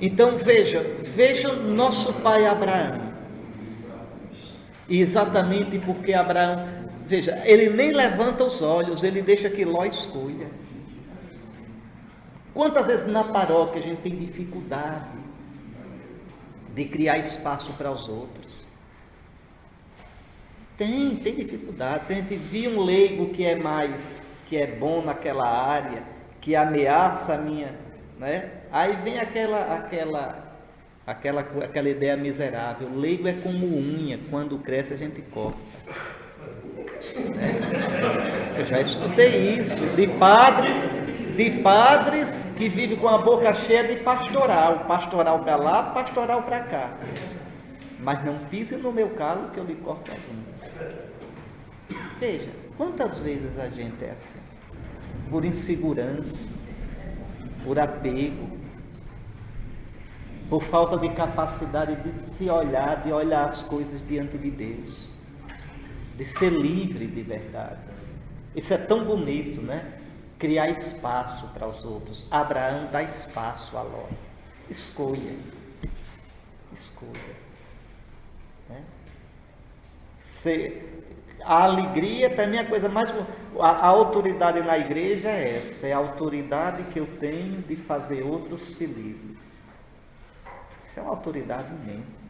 Então veja nosso pai Abraão. E exatamente porque Abraão, veja, ele nem levanta os olhos, ele deixa que Ló escolha. Quantas vezes na paróquia a gente tem dificuldade de criar espaço para os outros? Tem dificuldade. Se a gente viu um leigo que é bom naquela área, que ameaça a minha, né? Aí vem aquela ideia miserável. O leigo é como unha, quando cresce a gente corta. Né? Eu já escutei isso de padres que vivem com a boca cheia de pastoral para lá, pastoral para cá. Mas não pise no meu calo que eu lhe corto as unhas. Veja, quantas vezes a gente é assim? Por insegurança, por apego, por falta de capacidade de se olhar, de olhar as coisas diante de Deus, de ser livre de verdade. Isso é tão bonito, né? Criar espaço para os outros. Abraão dá espaço a Ló. Escolha. Né? A alegria, para mim, a coisa mais... A autoridade na igreja é essa. É a autoridade que eu tenho de fazer outros felizes. Isso é uma autoridade imensa.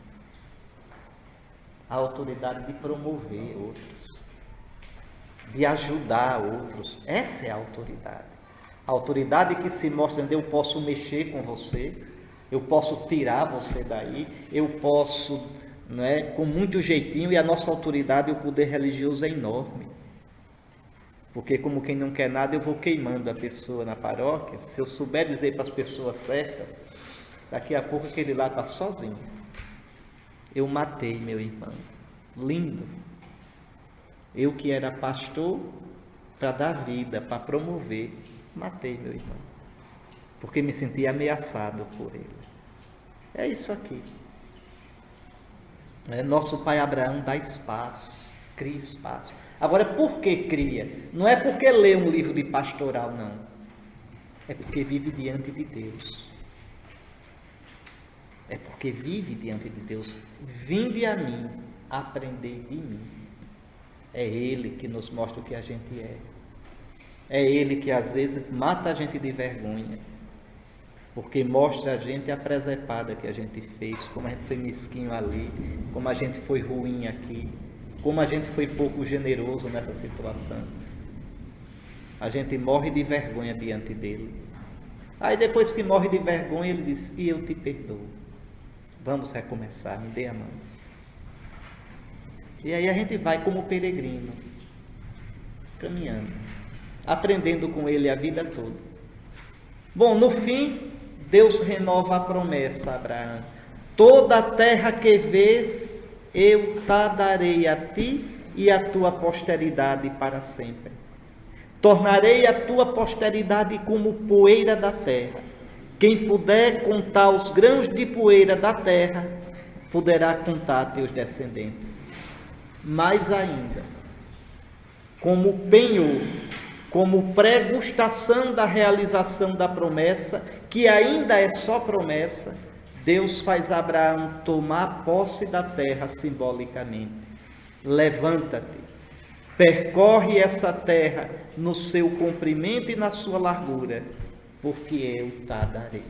A autoridade de promover outros, de ajudar outros. Essa é a autoridade. A autoridade que se mostra onde eu posso mexer com você, eu posso tirar você daí, eu posso, né, com muito jeitinho, e a nossa autoridade e o poder religioso é enorme. Porque como quem não quer nada, eu vou queimando a pessoa na paróquia. Se eu souber dizer para as pessoas certas, daqui a pouco aquele lá está sozinho. Eu matei meu irmão. Lindo. Eu que era pastor para dar vida, para promover, matei meu irmão. Porque me senti ameaçado por ele. É isso aqui. Nosso pai Abraão dá espaço, cria espaço. Agora, por que cria? Não é porque lê um livro de pastoral, não. É porque vive diante de Deus. É porque vive diante de Deus. Vinde a mim, aprender de mim. É Ele que nos mostra o que a gente é. É Ele que às vezes mata a gente de vergonha. Porque mostra a gente a presepada que a gente fez, como a gente foi mesquinho ali, como a gente foi ruim aqui, como a gente foi pouco generoso nessa situação. A gente morre de vergonha diante dele. Aí depois que morre de vergonha, ele diz, e eu te perdoo. Vamos recomeçar, me dê a mão. E aí a gente vai como peregrino, caminhando, aprendendo com ele a vida toda. Bom, no fim, Deus renova a promessa a Abraão. Toda a terra que vês, eu te darei a ti e a tua posteridade para sempre. Tornarei a tua posteridade como poeira da terra. Quem puder contar os grãos de poeira da terra, poderá contar teus descendentes. Mais ainda, como penhor, como pregustação da realização da promessa, que ainda é só promessa, Deus faz Abraão tomar posse da terra simbolicamente. Levanta-te, percorre essa terra no seu comprimento e na sua largura, porque eu te darei.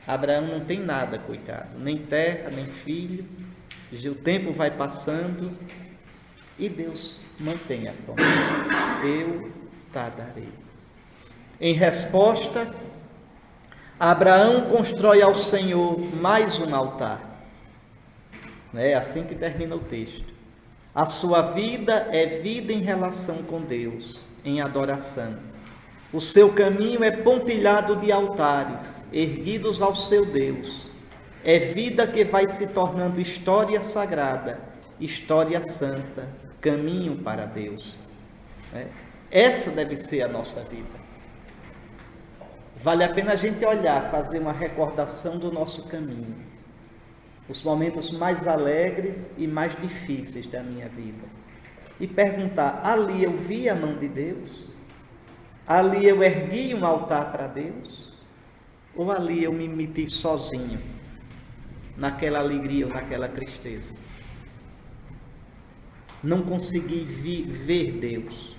Abraão não tem nada, coitado, nem terra, nem filho. O tempo vai passando e Deus mantém a promessa. Eu te darei. Em resposta, Abraão constrói ao Senhor mais um altar. É assim que termina o texto. A sua vida é vida em relação com Deus, em adoração. O seu caminho é pontilhado de altares, erguidos ao seu Deus. É vida que vai se tornando história sagrada, história santa, caminho para Deus. Essa deve ser a nossa vida. Vale a pena a gente olhar, fazer uma recordação do nosso caminho. Os momentos mais alegres e mais difíceis da minha vida. E perguntar, ali eu vi a mão de Deus? Ali eu ergui um altar para Deus? ou ali eu me meti sozinho, naquela alegria ou naquela tristeza. Não consegui ver Deus.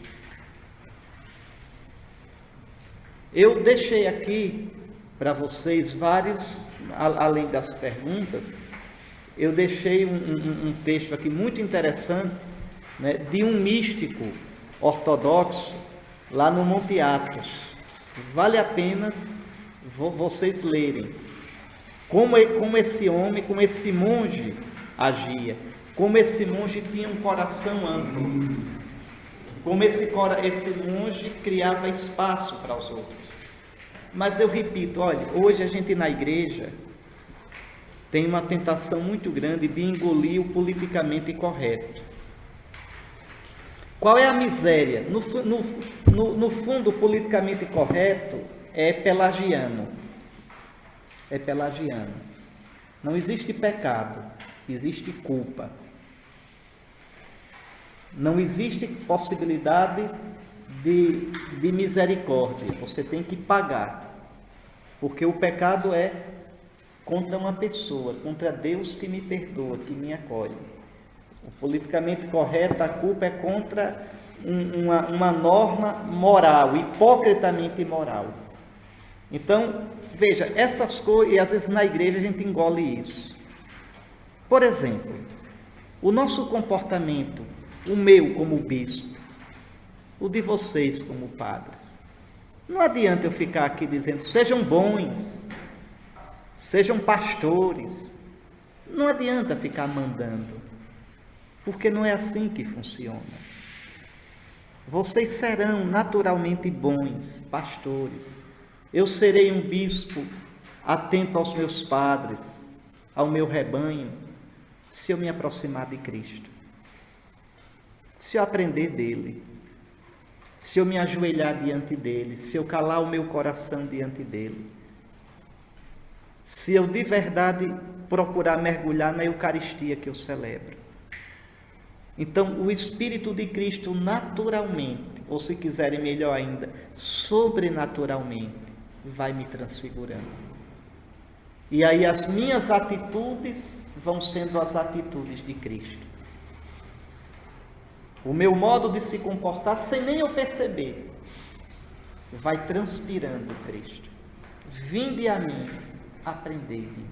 Eu deixei aqui para vocês vários, além das perguntas, eu deixei um texto aqui muito interessante, né, de um místico ortodoxo lá no Monte Athos. Vale a pena vocês lerem como esse homem, como esse monge agia, como esse monge tinha um coração amplo, como esse monge criava espaço para os outros. Mas eu repito, olha, hoje a gente na igreja tem uma tentação muito grande de engolir o politicamente correto. Qual é a miséria? No fundo, o politicamente correto é pelagiano. É pelagiano. Não existe pecado, existe culpa. Não existe possibilidade de misericórdia. Você tem que pagar. Porque o pecado é contra uma pessoa, contra Deus que me perdoa, que me acolhe. O politicamente correto, a culpa é contra uma norma moral, hipocritamente moral. Então, veja, essas coisas, e às vezes na igreja a gente engole isso. Por exemplo, o nosso comportamento, o meu como bispo, o de vocês como padres. Não adianta eu ficar aqui dizendo, sejam bons, sejam pastores. Não adianta ficar mandando, porque não é assim que funciona. Vocês serão naturalmente bons pastores. Eu serei um bispo atento aos meus padres, ao meu rebanho, se eu me aproximar de Cristo, se eu aprender dele, se eu me ajoelhar diante dele, se eu calar o meu coração diante dele, se eu de verdade procurar mergulhar na Eucaristia que eu celebro. Então, o Espírito de Cristo naturalmente, ou se quiserem melhor ainda, sobrenaturalmente, vai me transfigurando. E aí as minhas atitudes vão sendo as atitudes de Cristo. O meu modo de se comportar, sem nem eu perceber, vai transpirando Cristo. Vinde a mim, aprendei de mim.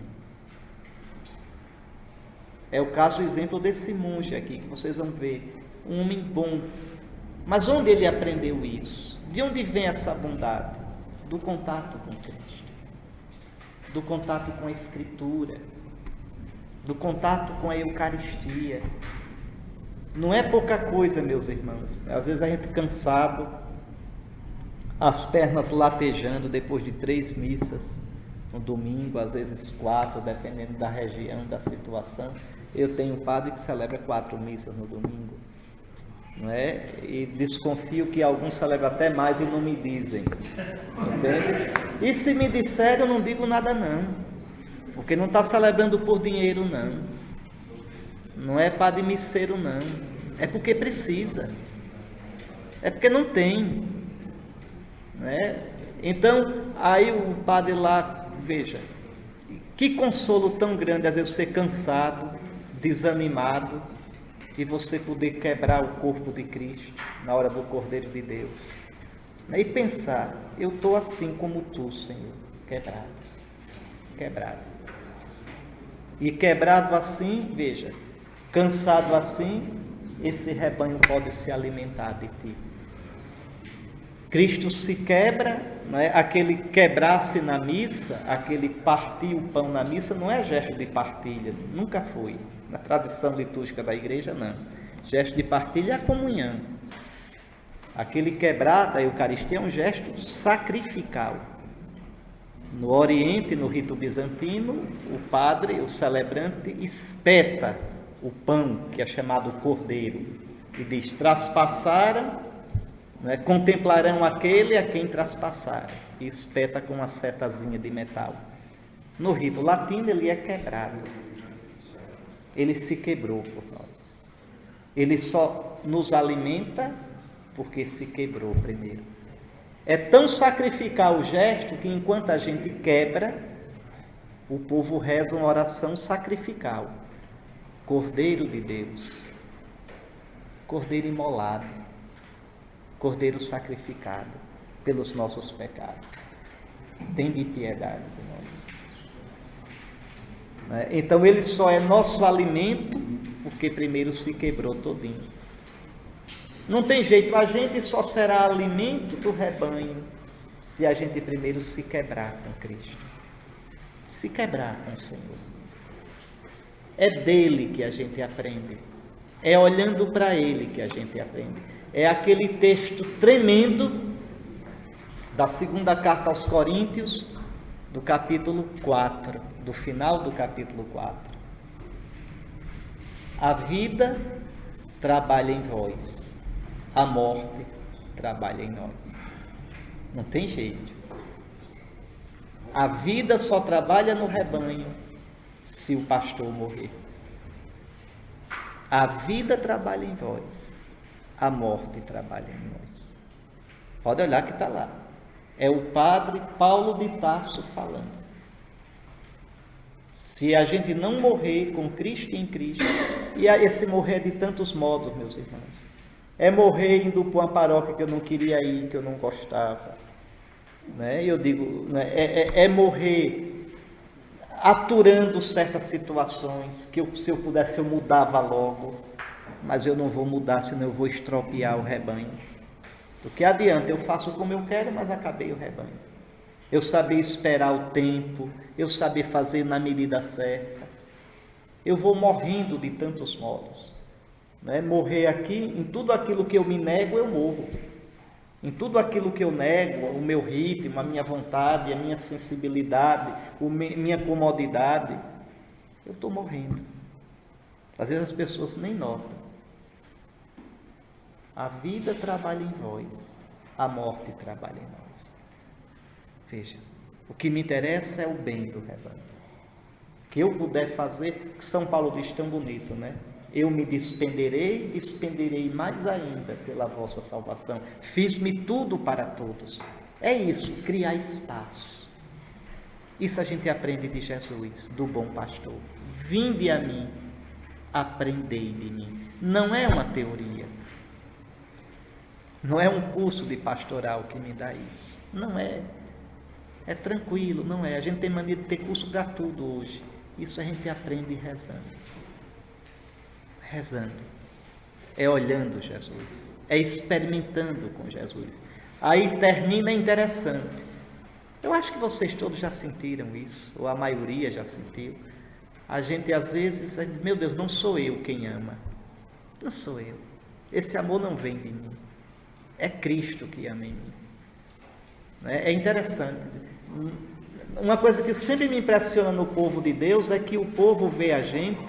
É o caso, o exemplo desse monge aqui, que vocês vão ver, um homem bom. Mas onde ele aprendeu isso? De onde vem essa bondade? Do contato com Cristo, do contato com a Escritura, do contato com a Eucaristia. Não é pouca coisa, meus irmãos. Às vezes a gente cansado, as pernas latejando depois de 3 missas no domingo, às vezes 4, dependendo da região, da situação. Eu tenho um padre que celebra 4 missas no domingo, não é? E desconfio que alguns celebram até mais e não me dizem, entende? E se me disserem, eu não digo nada não, porque não está celebrando por dinheiro não, não é padre misseiro não, é porque precisa, é porque não tem, não é? Então, aí o padre lá, veja, que consolo tão grande às vezes ser cansado, desanimado, e você poder quebrar o corpo de Cristo na hora do Cordeiro de Deus. E pensar, eu estou assim como tu, Senhor, quebrado. E quebrado assim, veja, cansado assim, esse rebanho pode se alimentar de ti. Cristo se quebra, não é? Aquele quebrar-se na missa, aquele partir o pão na missa, não é gesto de partilha, nunca foi. Na tradição litúrgica da igreja, não. Gesto de partilha é a comunhão. Aquele quebrar da Eucaristia é um gesto sacrificial. No Oriente, no rito bizantino, o padre, o celebrante, espeta o pão, que é chamado cordeiro, e diz, traspassaram, né, contemplarão aquele a quem traspassaram, e espeta com uma setazinha de metal. No rito latino, ele é quebrado. Ele se quebrou por nós. Ele só nos alimenta porque se quebrou primeiro. É tão sacrificial o gesto que enquanto a gente quebra, o povo reza uma oração sacrificial. Cordeiro de Deus, Cordeiro imolado, Cordeiro sacrificado pelos nossos pecados. Tende piedade de nós. Então ele só é nosso alimento porque primeiro se quebrou todinho. Não tem jeito, a gente só será alimento do rebanho se a gente primeiro se quebrar com Cristo. Se quebrar com o Senhor. É dele que a gente aprende. É olhando para ele que a gente aprende. É aquele texto tremendo da segunda carta aos Coríntios, do capítulo 4, do final do capítulo 4. A vida trabalha em vós, a morte trabalha em nós. Não tem jeito. A vida só trabalha no rebanho se o pastor morrer. A vida trabalha em vós, a morte trabalha em nós. Pode olhar que está lá. É o padre Paulo de Tarso falando. Se a gente não morrer com Cristo e em Cristo, e esse morrer é de tantos modos, meus irmãos. É morrer indo para uma paróquia que eu não queria ir, que eu não gostava. Né? Eu digo, né? É morrer aturando certas situações, que se eu pudesse eu mudava logo, mas eu não vou mudar, senão eu vou estropiar o rebanho. Do que adianta, eu faço como eu quero, mas acabei o rebanho. Eu saber esperar o tempo, eu saber fazer na medida certa. Eu vou morrendo de tantos modos. Né? Morrer aqui, em tudo aquilo que eu me nego, eu morro. Em tudo aquilo que eu nego, o meu ritmo, a minha vontade, a minha sensibilidade, minha comodidade, eu estou morrendo. Às vezes as pessoas nem notam. A vida trabalha em vós, a morte trabalha em nós. Veja, o que me interessa é o bem do rebanho. O que eu puder fazer, que São Paulo diz tão bonito, né? Eu me despenderei mais ainda pela vossa salvação. Fiz-me tudo para todos. É isso, criar espaço. Isso a gente aprende de Jesus, do bom pastor. Vinde a mim, aprendei de mim. Não é uma teoria. Não é um curso de pastoral que me dá isso. Não é. É tranquilo, não é. A gente tem mania de ter curso para tudo hoje. Isso a gente aprende rezando. Rezando. É olhando Jesus. É experimentando com Jesus. Aí termina interessante. Eu acho que vocês todos já sentiram isso, ou a maioria já sentiu. A gente às vezes diz, meu Deus, não sou eu quem ama. Não sou eu. Esse amor não vem de mim. É Cristo que ama em mim. É interessante. Uma coisa que sempre me impressiona no povo de Deus é que o povo vê a gente.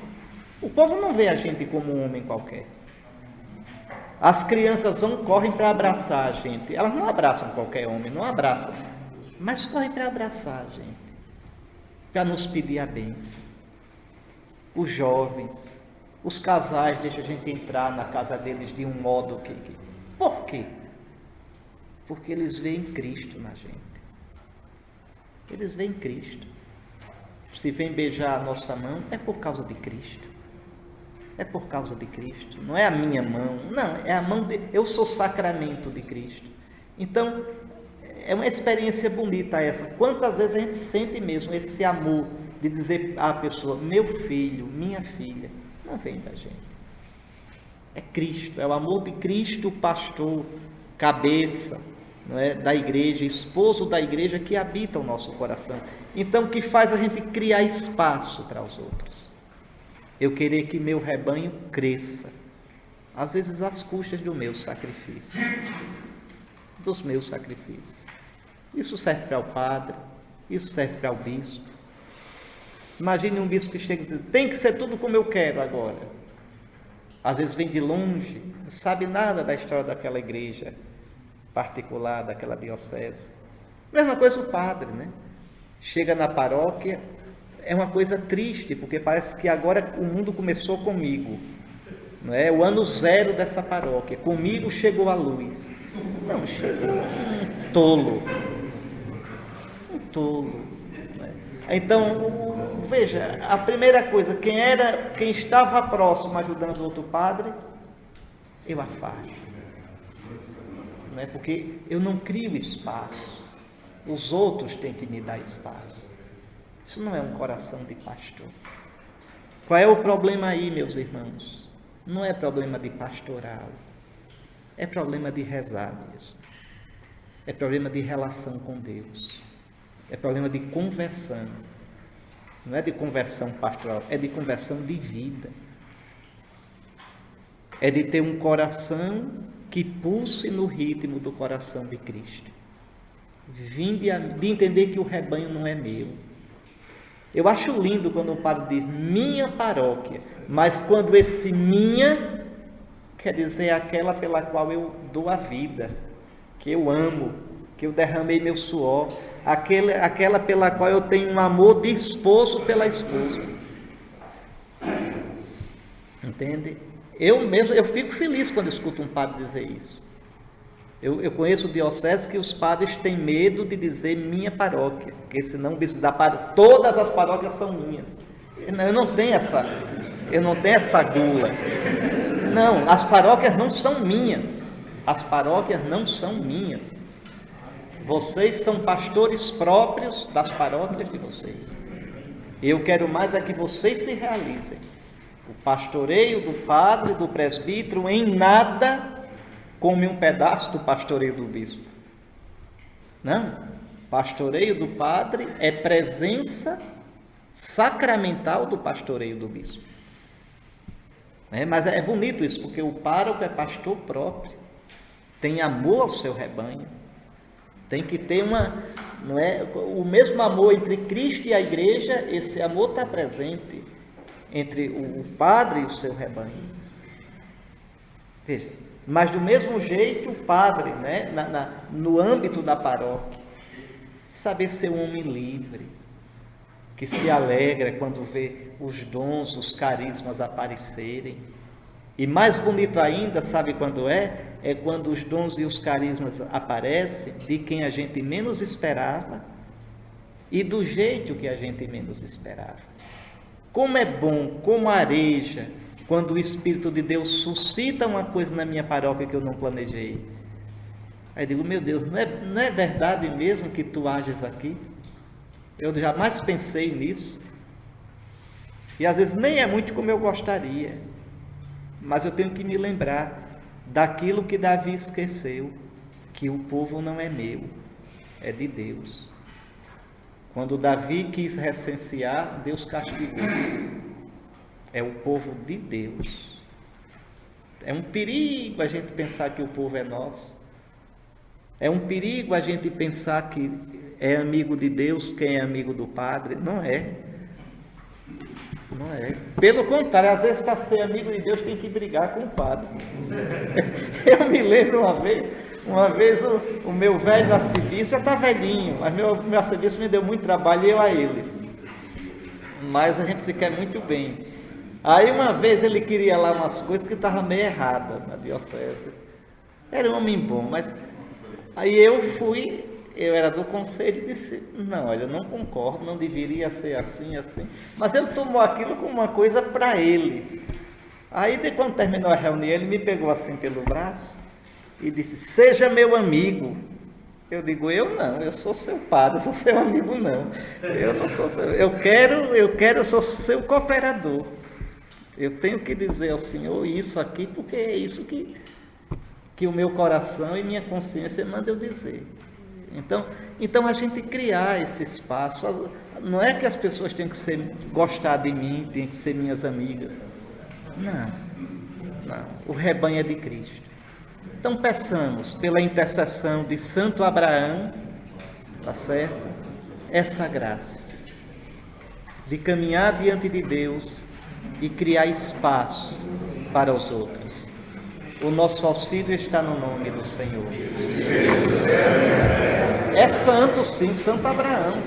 O povo não vê a gente como um homem qualquer. As crianças correm para abraçar a gente. Elas não abraçam qualquer homem, não abraçam. Mas correm para abraçar a gente. Para nos pedir a bênção. Os jovens, os casais deixam a gente entrar na casa deles de um modo que... Por quê? Porque eles veem Cristo na gente. Eles veem Cristo. Se vem beijar a nossa mão, é por causa de Cristo. É por causa de Cristo. Não é a minha mão. Não, é a mão de... Eu sou sacramento de Cristo. Então, é uma experiência bonita essa. Quantas vezes a gente sente mesmo esse amor de dizer à pessoa, meu filho, minha filha, não vem da gente. É Cristo, é o amor de Cristo, pastor, cabeça, não é, da igreja, esposo da igreja que habita o nosso coração. Então, que faz a gente criar espaço para os outros. Eu querer que meu rebanho cresça, às vezes às custas do meu sacrifício, dos meus sacrifícios. Isso serve para o padre, isso serve para o bispo. Imagine um bispo que chega e diz, tem que ser tudo como eu quero agora. Às vezes vem de longe, não sabe nada da história daquela igreja particular, daquela diocese. Mesma coisa o padre, né? Chega na paróquia, é uma coisa triste, porque parece que agora o mundo começou comigo. Não é? O ano zero dessa paróquia. Comigo chegou a luz. Não, chegou tolo. Um tolo. Né? Então, veja, a primeira coisa, quem estava próximo ajudando outro padre, eu afasto. Não é? Porque eu não crio espaço. Os outros têm que me dar espaço. Isso não é um coração de pastor. Qual é o problema aí, meus irmãos? Não é problema de pastoral. É problema de rezar mesmo. É problema de relação com Deus. É problema de conversão. Não é de conversão pastoral, é de conversão de vida. É de ter um coração que pulse no ritmo do coração de Cristo. De entender que o rebanho não é meu. Eu acho lindo quando o padre diz minha paróquia, mas quando esse minha quer dizer aquela pela qual eu dou a vida, que eu amo, que eu derramei meu suor, aquela pela qual eu tenho um amor de esposo pela esposa. Entende? Eu fico feliz quando escuto um padre dizer isso. Eu conheço dioceses que os padres têm medo de dizer minha paróquia, porque senão o bispo da paróquia, todas as paróquias são minhas. Eu não tenho essa gula. Não, as paróquias não são minhas. As paróquias não são minhas. Vocês são pastores próprios das paróquias de vocês. Eu quero mais é que vocês se realizem. O pastoreio do padre, do presbítero, em nada come um pedaço do pastoreio do bispo. Não. Pastoreio do padre é presença sacramental do pastoreio do bispo. Mas é bonito isso, porque o pároco é pastor próprio. Tem amor ao seu rebanho. Tem que ter o mesmo amor entre Cristo e a igreja, esse amor está presente entre o padre e o seu rebanho. Veja, mas do mesmo jeito o padre, né, no âmbito da paróquia, saber ser um homem livre, que se alegra quando vê os dons, os carismas aparecerem. E mais bonito ainda, sabe quando é? É quando os dons e os carismas aparecem de quem a gente menos esperava e do jeito que a gente menos esperava. Como é bom, como areja, quando o Espírito de Deus suscita uma coisa na minha paróquia que eu não planejei. Aí eu digo, meu Deus, não é verdade mesmo que tu ages aqui? Eu jamais pensei nisso. E às vezes nem é muito como eu gostaria. Mas eu tenho que me lembrar daquilo que Davi esqueceu, que o povo não é meu, é de Deus. Quando Davi quis recensear, Deus castigou. É o povo de Deus. É um perigo a gente pensar que o povo é nosso. É um perigo a gente pensar que é amigo de Deus quem é amigo do padre. Não é. Não é. Pelo contrário, às vezes para ser amigo de Deus tem que brigar com o padre. Eu me lembro uma vez o meu velho arcebispo, já está velhinho, mas meu arcebispo me deu muito trabalho e eu a ele. Mas a gente se quer muito bem. Aí uma vez ele queria lá umas coisas que estavam meio erradas na diocese. Era um homem bom, mas aí eu era do conselho e disse, não, olha, eu não concordo, não deveria ser assim, assim. Mas ele tomou aquilo como uma coisa para ele. Aí, quando terminou a reunião, ele me pegou assim pelo braço e disse, seja meu amigo. Eu digo, eu não, eu sou seu padre, eu sou seu amigo não. Eu não sou seu, eu sou seu cooperador. Eu tenho que dizer ao Senhor isso aqui, porque é isso que o meu coração e minha consciência manda eu dizer. Então a gente criar esse espaço, não é que as pessoas têm que gostar de mim, têm que ser minhas amigas. Não, o rebanho é de Cristo. Então peçamos pela intercessão de Santo Abraão, tá certo? Essa graça de caminhar diante de Deus e criar espaço para os outros. O nosso auxílio está no nome do Senhor. É santo, sim, Santo Abraão.